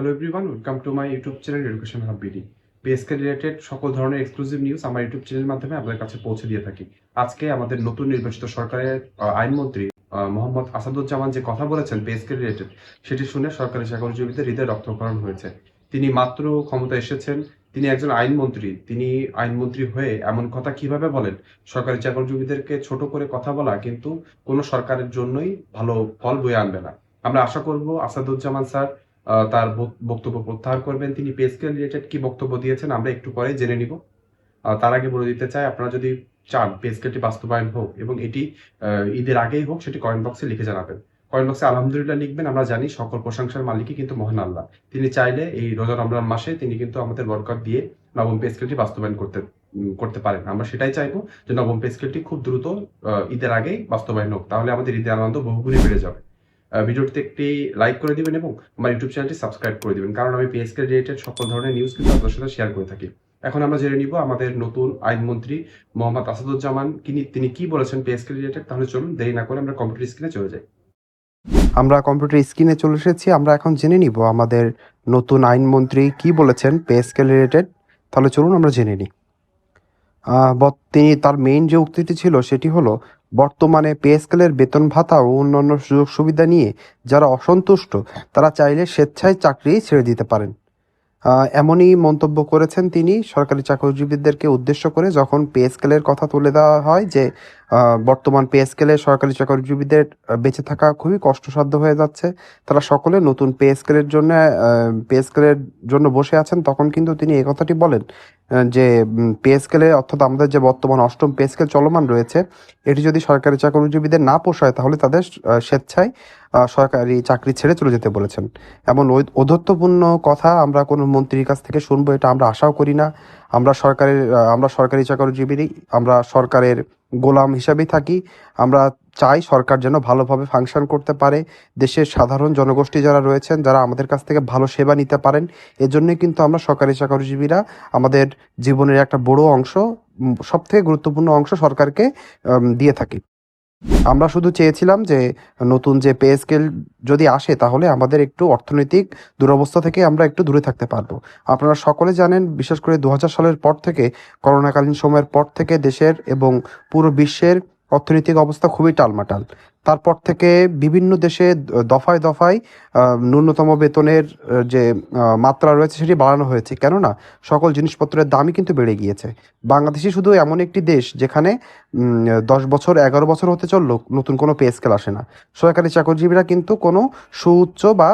Hello everyone, welcome to my YouTube channel education hub BD. PSC related সকল ধরনের exclusive news আমার YouTube চ্যানেলের মাধ্যমে আপনাদের কাছে পৌঁছে দিয়ে থাকি। আজকে আমাদের নতুন নির্বাচিত সরকারের আইনমন্ত্রী মোহাম্মদ আসাদুজ্জামান যে কথা বলেছেন পিএসকে রিলেটেড, সেটি শুনে সরকারি চাকরিজীবীদের হৃদয় রক্তক্ষরণ হয়েছে। তিনি মাত্র ক্ষমতা এসেছেন, তিনি একজন আইনমন্ত্রী, তিনি আইনমন্ত্রী হয়ে এমন কথা কিভাবে বলেন? সরকারি চাকরিজীবীদেরকে ছোট করে কথা বলা কিন্তু কোনো সরকারের জন্যই ভালো ফল বয়ে আনবে না। আমরা আশা করব আসাদুজ্জামান স্যার তার বক্তব্য প্রত্যাহার করবেন। তিনি পে স্কেল রিলেটেড কি বক্তব্য দিয়েছেন আমরা একটু পরে জেনে নিব। তার আগে বলে দিতে চাই, আপনারা যদি চান পে স্কেলটি বাস্তবায়ন হোক এবং এটি ঈদের আগেই হোক, সেটি কমেন্ট বক্সে লিখে জানাবেন। কমেন্ট বক্সে আলহামদুলিল্লাহ লিখবেন। আমরা জানি সকল প্রশংসার মালিকই কিন্তু মহান আল্লাহ। তিনি চাইলে এই রোজা রমজান মাসে তিনি কিন্তু আমাদের বরকত দিয়ে নবম পে স্কেলটি বাস্তবায়ন করতে পারেন। আমরা সেটাই চাইবো যে নবম পে স্কেলটি খুব দ্রুত ঈদের আগেই বাস্তবায়ন হোক, তাহলে আমাদের ঈদের আনন্দ বহুগুণে বেড়ে যাবে। ভিডিওটিতে একটি লাইক করে দিবেন এবং আমার ইউটিউব চ্যানেলটি সাবস্ক্রাইব করে দিবেন, কারণ আমি পিএসকে রিলেটেড সকল ধরনের নিউজ কিন্তু আপনাদের সাথে শেয়ার করে থাকি। এখন আমরা জেনে নিব আমাদের নতুন আইনমন্ত্রী মোহাম্মদ আসাদুজ্জামান তিনি কি বলেছেন পিএসকে রিলেটেড। তাহলে চলুন দেরি না করে আমরা কম্পিউটার স্ক্রিনে চলে যাই। আমরা কম্পিউটার স্ক্রিনে চলে এসেছি। আমরা এখন জেনে নিব আমাদের নতুন আইনমন্ত্রী কি বলেছেন পে স্কেল রিলেটেড। তাহলে চলুন আমরা জেনে নিই। তিনি তার মেইন যে উক্তিটি ছিল সেটি হলো, বর্তমানে পে স্কেলের বেতন ভাতা ও অন্যান্য সুযোগ সুবিধা নিয়ে যারা অসন্তুষ্ট তারা চাইলে স্বেচ্ছায় চাকরি ছেড়ে দিতে পারেন। এমনই মন্তব্য করেছেন তিনি সরকারি চাকরিজীবীদেরকে উদ্দেশ্য করে, যখন পে স্কেলের কথা তুলে দেওয়া হয় যে বর্তমান পে স্কেলে সরকারি চাকরিজীবীদের বেঁচে থাকা খুবই কষ্টসাধ্য হয়ে যাচ্ছে, তারা সকলে নতুন পে স্কেলের জন্য বসে আছেন, তখন কিন্তু তিনি এই কথাটি বলেন যে পে স্কেলে, অর্থাৎ আমাদের যে বর্তমান অষ্টম পে স্কেল চলমান রয়েছে, এটি যদি সরকারি চাকরিজীবীদের না পোষায় তাহলে তাদের স্বেচ্ছায় সরকারি চাকরি ছেড়ে চলে যেতে বলেছেন। এমন ঔদ্ধত্যপূর্ণ কথা আমরা কোনো মন্ত্রীর কাছ থেকে শুনবো এটা আমরা আশাও করি না। আমরা সরকারি চাকরিজীবী, আমরা সরকারের গোলাম হিসাবেই থাকি। আমরা চাই সরকার যেন ভালোভাবে ফাংশন করতে পারে, দেশের সাধারণ জনগোষ্ঠী যারা রয়েছেন যারা আমাদের কাছ থেকে ভালো সেবা নিতে পারেন। এজন্যই কিন্তু আমরা সরকারি চাকরিজীবীরা আমাদের জীবনের একটা বড় অংশ, সবথেকে গুরুত্বপূর্ণ অংশ সরকারকে দিয়ে থাকি। আমরা শুধু চেয়েছিলাম যে নতুন যে পে স্কেল যদি আসে তাহলে আমাদের একটু অর্থনৈতিক দুরবস্থা থেকে আমরা একটু দূরে থাকতে পারবো। আপনারা সকলে জানেন, বিশেষ করে 2000 সালের পর থেকে, করোনাকালীন সময়ের পর থেকে দেশের এবং পুরো বিশ্বের অর্থনৈতিক অবস্থা খুবই টালমাটাল। তারপর থেকে বিভিন্ন দেশে দফায় দফায় ন্যূনতম বেতনের যে মাত্রা রয়েছে সেটি বাড়ানো হয়েছে, কেননা সকল জিনিসপত্রের দামই কিন্তু বেড়ে গিয়েছে। বাংলাদেশই শুধু এমন একটি দেশ যেখানে 10 বছর 11 বছর হতে চললো নতুন কোনো পে স্কেল আসে না। সরকারি চাকরিজীবীরা কিন্তু কোনো সুউচ্চ বা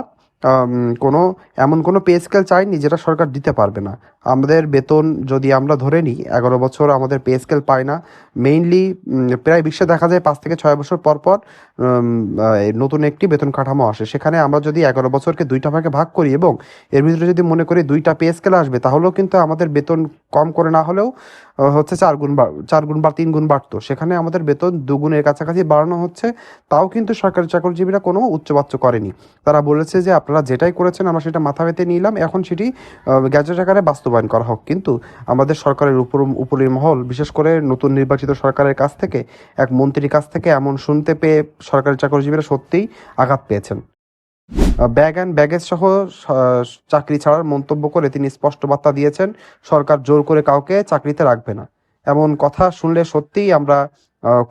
কোনো এমন কোনো পে স্কেল চায়নি যেটা সরকার দিতে পারবে না। আমাদের বেতন যদি আমরা ধরে নিই, 11 বছর আমাদের পে স্কেল পায় না। মেইনলি প্রায় বিশ্বে দেখা যায় 5 থেকে 6 বছর পর পর নতুন একটি বেতন কাঠামো আসে। সেখানে আমরা যদি 11 বছরকে 2টা ভাগে ভাগ করি এবং এর ভিতরে যদি মনে করি 2টা পে স্কেল আসবে, তাহলেও কিন্তু আমাদের বেতন কম করে না হলেও হচ্ছে 4 গুণ বা 3 গুণ বাড়তো। সেখানে আমাদের বেতন 2 গুণের কাছাকাছি বাড়ানো হচ্ছে, তাও কিন্তু সরকারি চাকরিজীবীরা কোনো উচ্চবাচ্য করেনি। তারা বলেছে যে আপনারা যেটাই করেছেন আমরা সেটা মাথা পেতে নিলাম, এখন সেটি গ্যাজেট আকারে বাস্তবায়ন করা হোক। কিন্তু আমাদের সরকারের উপরের মহল, বিশেষ করে নতুন নির্বাচিত সরকারের কাছ থেকে, এক মন্ত্রীর কাছ থেকে এমন শুনতে পেয়ে সরকারি চাকরিজীবীরা সত্যিই আঘাত পেয়েছেন। ব্যাগ অ্যান্ড ব্যাগেজ সহ চাকরি ছাড়ার মন্তব্য করে তিনি স্পষ্ট বার্তা দিয়েছেন, সরকার জোর করে কাউকে চাকরিতে রাখবে না। এমন কথা শুনলে সত্যিই আমরা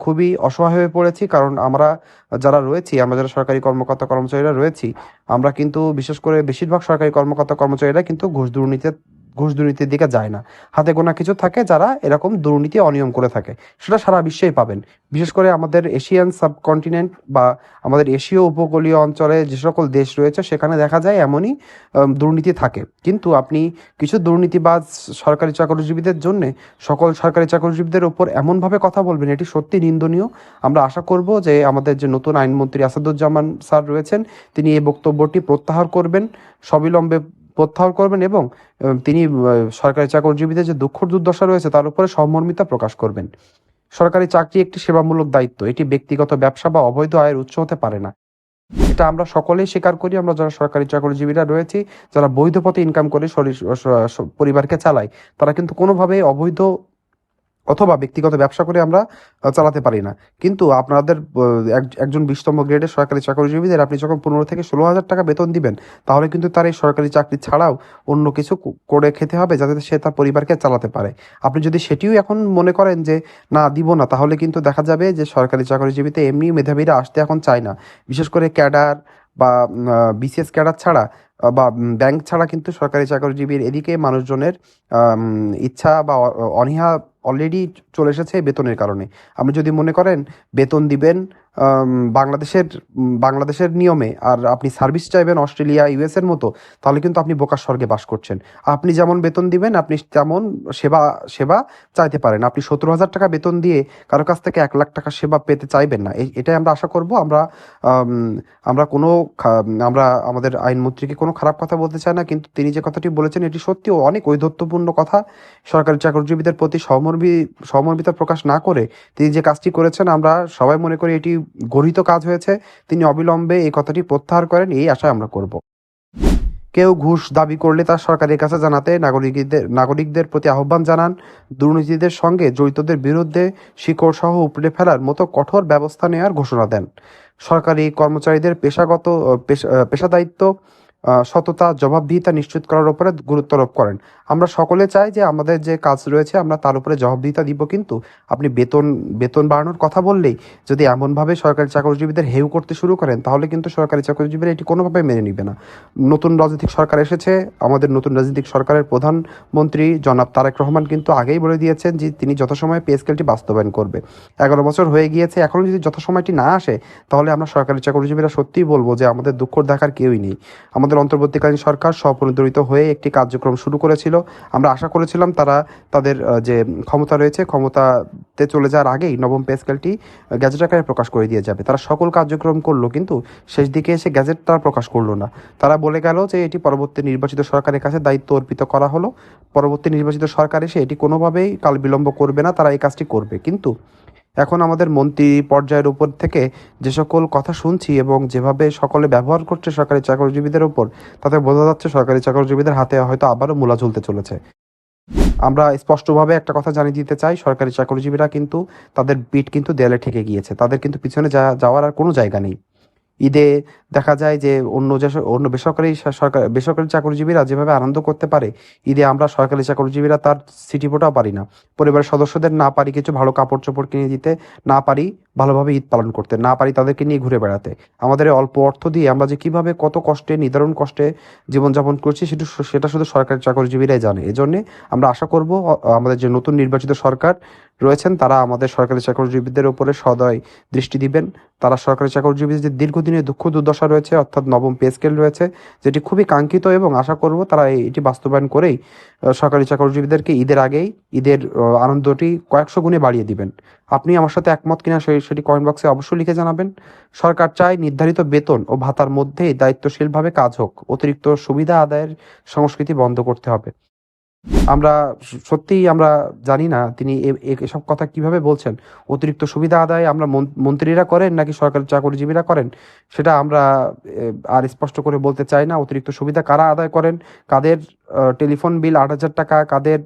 খুবই অসহায় হয়ে পড়েছি, কারণ আমরা যারা সরকারি কর্মকর্তা কর্মচারীরা রয়েছি, আমরা কিন্তু বিশেষ করে বেশিরভাগ সরকারি কর্মকর্তা কর্মচারীরা কিন্তু ঘুষ দুর্নীতির দিকে যায় না। হাতে গোনা কিছু থাকে যারা এরকম দুর্নীতি অনিয়ম করে থাকে, সেটা সারা বিশ্বেই পাবেন। বিশেষ করে আমাদের এশিয়ান সাবকন্টিনেন্ট বা আমাদের এশীয় উপকূলীয় অঞ্চলে যে সকল দেশ রয়েছে সেখানে দেখা যায় এমনই দুর্নীতি থাকে। কিন্তু আপনি কিছু দুর্নীতিবাজ সরকারি চাকরিজীবীদের জন্য সকল সরকারি চাকরিজীবীদের উপর এমনভাবে কথা বলবেন, এটি সত্যি নিন্দনীয়। আমরা আশা করব যে আমাদের যে নতুন আইনমন্ত্রী আসাদুজ্জামান স্যার রয়েছেন তিনি এই বক্তব্যটি সবিলম্বে প্রত্যাহার করবেন এবং তিনি সরকারি চাকরিজীবীদের যে দুঃখ দুর্দশা রয়েছে তার উপরে সহমর্মিতা প্রকাশ করবেন। সরকারি চাকরি একটি সেবামূলক দায়িত্ব, এটি ব্যক্তিগত ব্যবসা বা অবৈধ আয়ের উৎস হতে পারে না। এটা আমরা সকলেই স্বীকার করি। আমরা যারা সরকারি চাকরিজীবীরা রয়েছি, যারা বৈধ পথে ইনকাম করে পরিবারকে চালাই, তারা কিন্তু কোনোভাবেই অবৈধ অথবা ব্যক্তিগত ব্যবসা করে আমরা চালাতে পারি না। কিন্তু আপনাদের একজন 20তম গ্রেডের সরকারি চাকরিজীবীদের আপনি যখন 15 থেকে 16 হাজার টাকা বেতন দিবেন, তাহলে কিন্তু তার এই সরকারি চাকরি ছাড়াও অন্য কিছু করে খেতে হবে যাতে সে তার পরিবারকে চালাতে পারে। আপনি যদি সেটিও এখন মনে করেন যে না দিব না, তাহলে কিন্তু দেখা যাবে যে সরকারি চাকরিজীবীতে এমনি মেধাবীরা আসতে এখন চায় না। বিশেষ করে ক্যাডার বা বিসিএস ক্যাডার ছাড়া বা ব্যাংক ছাড়া কিন্তু সরকারি চাকরিজীবীর এদিকে মানুষজনের ইচ্ছা বা অনীহা অলরেডি চলে এসেছে এই বেতনের কারণে। আপনি যদি মনে করেন বেতন দিবেন বাংলাদেশের নিয়মে, আর আপনি সার্ভিস চাইবেন অস্ট্রেলিয়া ইউএস এর মতো, তাহলে কিন্তু আপনি বোকার স্বর্গে বাস করছেন। আপনি যেমন বেতন দিবেন আপনি তেমন সেবা সেবা চাইতে পারেন। আপনি 17,000 টাকা বেতন দিয়ে কারো কাছ থেকে 1 লাখ টাকা সেবা পেতে চাইবেন না। এটাই আমরা আশা করব। আম, আমরা কোনো আমরা আমাদের আইনমন্ত্রীকে কোনো খারাপ কথা বলতে চাই না, কিন্তু তিনি যে কথাটি বলেছেন এটি সত্যি অনেক ঔদ্ধত্যপূর্ণ কথা। সরকারি চাকরিজীবীদের প্রতি সহমর্মিতা প্রকাশ না করে তিনি যে কাজটি করেছেন, আমরা সবাই মনে করি এটি গর্হিত কাজ হয়েছে। তিনি অবিলম্বে এই কথাটি প্রত্যাহার করেন, এই আশা আমরা করব। কেউ ঘুষ দাবি করলে তা সরকারের কাছে জানাতে নাগরিকদের প্রতি আহ্বান জানান। দুর্নীতিদের সঙ্গে জড়িতদের বিরুদ্ধে শিকড়সহ উপড়ে ফেলার মতো কঠোর ব্যবস্থা নেওয়ার ঘোষণা দেন। সরকারি কর্মচারীদের পেশাদায়িত্ব, সততা, জবাবদিহিতা নিশ্চিত করার উপরে গুরুত্ব আরোপ করেন। আমরা সকলে চাই যে আমাদের যে কাজ রয়েছে আমরা তার উপরে জবাবদিহিতা দিব, কিন্তু আপনি বেতন বাড়ানোর কথা বললেই যদি এমনভাবে সরকারি চাকরিজীবীদের হেয় করতে শুরু করেন, তাহলে কিন্তু সরকারি চাকরিজীবীরা এটি কোনোভাবে মেনে নিবে না। নতুন রাজনৈতিক সরকার এসেছে, আমাদের নতুন রাজনৈতিক সরকারের প্রধানমন্ত্রী জনাব তারেক রহমান কিন্তু আগেই বলে দিয়েছেন যে তিনি যথাসময়ে পে স্কেলটি বাস্তবায়ন করবে। 11 বছর হয়ে গিয়েছে, এখনও যদি যথাসময়টি না আসে, তাহলে আমরা সরকারি চাকরিজীবীরা সত্যিই বলবো যে আমাদের দুঃখ দেখার কেউই নেই। আমাদের অন্তর্বর্তীকালীন সরকার স্বপ্রণোদিত হয়ে একটি কার্যক্রম শুরু করেছিল। আমরা আশা করেছিলাম তারা তাদের যে ক্ষমতা রয়েছে, ক্ষমতাতে চলে যাওয়ার আগেই নবম পে স্কেলটি গ্যাজেট আকারে প্রকাশ করে দিয়ে যাবে। তারা সকল কার্যক্রম করলো, কিন্তু শেষ দিকে এসে গ্যাজেটটা প্রকাশ করলো না। তারা বলে গেল যে এটি পরবর্তী নির্বাচিত সরকারের কাছে দায়িত্ব অর্পিত করা হলো। পরবর্তী নির্বাচিত সরকার এসে এটি কোনোভাবেই কাল বিলম্ব করবে না, তারা এই কাজটি করবে। কিন্তু এখন আমাদের মন্ত্রী পর্যায়ের উপর থেকে যে সকল কথা শুনছি এবং যেভাবে সকলে ব্যবহার করছে সরকারি চাকরিজীবীদের উপর, তাতে বোঝা যাচ্ছে সরকারি চাকরিজীবীদের হাতে হয়তো আবারও মূলা ঝুলতে চলেছে। আমরা স্পষ্টভাবে একটা কথা জানিয়ে দিতে চাই, সরকারি চাকরিজীবীরা কিন্তু তাদের পিঠ কিন্তু দেয়ালে ঠেকে গিয়েছে, তাদের কিন্তু পিছনে যাওয়ার আর কোনো জায়গা নেই। ঈদে দেখা যায় যে অন্য বেসরকারি চাকরিজীবীরা যেভাবে আনন্দ করতে পারে, ঈদে আমরা সরকারি চাকরিজীবীরা তার সিটি ফোটাও পারি না। পরিবারের সদস্যদের না পারি কিছু ভালো কাপড় চোপড় কিনে দিতে, না পারি ভালোভাবে ঈদ পালন করতে, না পারি তাদেরকে নিয়ে ঘুরে বেড়াতে। আমাদের এই অল্প অর্থ দিয়ে আমরা যে কিভাবে কত কষ্টে নিদারুণ কষ্টে জীবনযাপন করছি সেটা শুধু সরকারি চাকরিজীবীরাই জানে। এজন্যে আমরা আশা করব আমাদের যে নতুন নির্বাচিত সরকার রয়েছেন তারা আমাদের সরকারি চাকরিজীবীদের উপরে সদয় দৃষ্টি দিবেন। তারা সরকারি চাকরিজীবীদের যে দীর্ঘদিনের দুঃখ দুর্দশা রয়েছে, অর্থাৎ নবম পে স্কেল রয়েছে, যেটি খুবই কাঙ্ক্ষিত, এবং আশা করব তারা এটি বাস্তবায়ন করেই সরকারি চাকরিজীবীদেরকে ঈদের আগেই ঈদের আনন্দটি কয়েকশো গুণে বাড়িয়ে দিবেন। আপনি আমার সাথে একমত কিনা সেটি কমেন্ট বক্সে অবশ্যই লিখে জানাবেন। সরকার চায় নির্ধারিত বেতন ও ভাতার মধ্যেই দায়িত্বশীলভাবে কাজ হোক। অতিরিক্ত সুবিধা আদায়ের সংস্কৃতি বন্ধ করতে হবে। আমরা সত্যিই আমরা জানি না তিনি এসব কথা কিভাবে বলছেন। অতিরিক্ত সুবিধা আদায় আমরা মন্ত্রীরা করেন নাকি সরকারি চাকরিজীবীরা করেন, সেটা আমরা আর স্পষ্ট করে বলতে চাই না। অতিরিক্ত সুবিধা কারা আদায় করেন, কাদের টেলিফোন বিল 8,000 টাকা, কাদের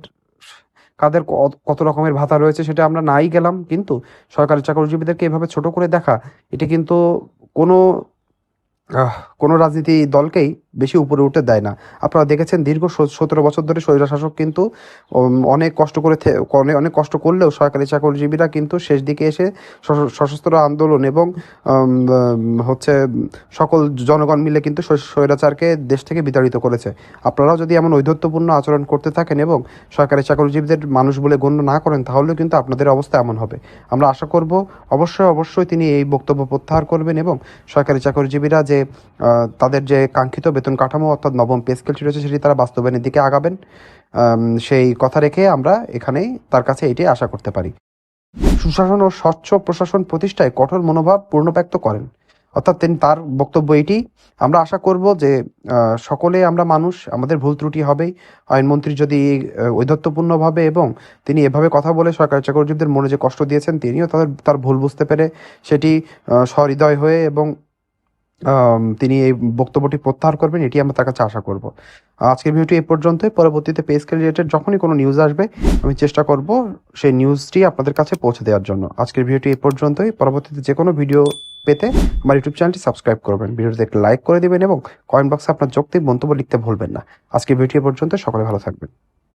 কাদের কত রকমের ভাতা রয়েছে, সেটা আমরা নাই গেলাম, কিন্তু সরকারি চাকরিজীবীদেরকে এভাবে ছোট করে দেখা, এটা কিন্তু কোনো কোনো রাজনীতি দলকেই বেশি উপরে উঠতে দেয় না। আপনারা দেখেছেন দীর্ঘ 17 বছর ধরে স্বৈরশাসক কিন্তু অনেক কষ্ট করে অনেক কষ্ট করলেও সরকারি চাকরিজীবীরা কিন্তু শেষ দিকে এসে সশস্ত্র আন্দোলন এবং হচ্ছে সকল জনগণ মিলে কিন্তু স্বৈরাচারকে দেশ থেকে বিতাড়িত করেছে। আপনারাও যদি এমন ঔদ্ধত্যপূর্ণ আচরণ করতে থাকেন এবং সরকারি চাকরিজীবীদের মানুষ বলে গণ্য না করেন, তাহলেও কিন্তু আপনাদের অবস্থা এমন হবে। আমরা আশা করব অবশ্যই তিনি এই বক্তব্য প্রত্যাহার করবেন এবং সরকারি চাকরিজীবীরা যে তাদের যে কাঙ্ক্ষিত বেতন কাঠামো অর্থাৎ নবম পে স্কেলটি রয়েছে সেটি তারা বাস্তবায়নের দিকে আগাবেন। সেই কথা রেখে আমরা এখানেই তার কাছে এটি আশা করতে পারি। সুশাসন ও স্বচ্ছ প্রশাসন প্রতিষ্ঠায় কঠোর মনোভাব পূর্ণব্যক্ত করেন। অর্থাৎ তিনি তার বক্তব্য এটি। আমরা আশা করব যে সকলে আমরা মানুষ, আমাদের ভুল ত্রুটি হবেই। আইনমন্ত্রী যদি ঔদ্ধত্যপূর্ণভাবে এবং তিনি এভাবে কথা বলে সরকারি চাকরিজীবীদের মনে যে কষ্ট দিয়েছেন, তিনিও তার ভুল বুঝতে পেরে সেটি সহৃদয় হয়ে এবং তিনি এই বক্তব্যটি প্রত্যাহার করবেন, এটি আমরা তার কাছে আশা করব। আজকের ভিডিওটি এই পর্যন্তই। পরবর্তীতে পে স্কেল রিলেটেড যখনই কোনো নিউজ আসবে আমি চেষ্টা করব সেই নিউজটি আপনাদের কাছে পৌঁছে দেওয়ার জন্য। আজকের ভিডিওটি এই পর্যন্তই। পরবর্তীতে যে কোনো ভিডিও পেতে আমার ইউটিউব চ্যানেলটি সাবস্ক্রাইব করবেন, ভিডিওতে একটা লাইক করে দিবেন এবং কমেন্ট বক্সে আপনার যৌক্তিক মন্তব্য লিখতে ভুলবেন না। আজকের ভিডিও এই পর্যন্ত, সকলে ভালো থাকবেন।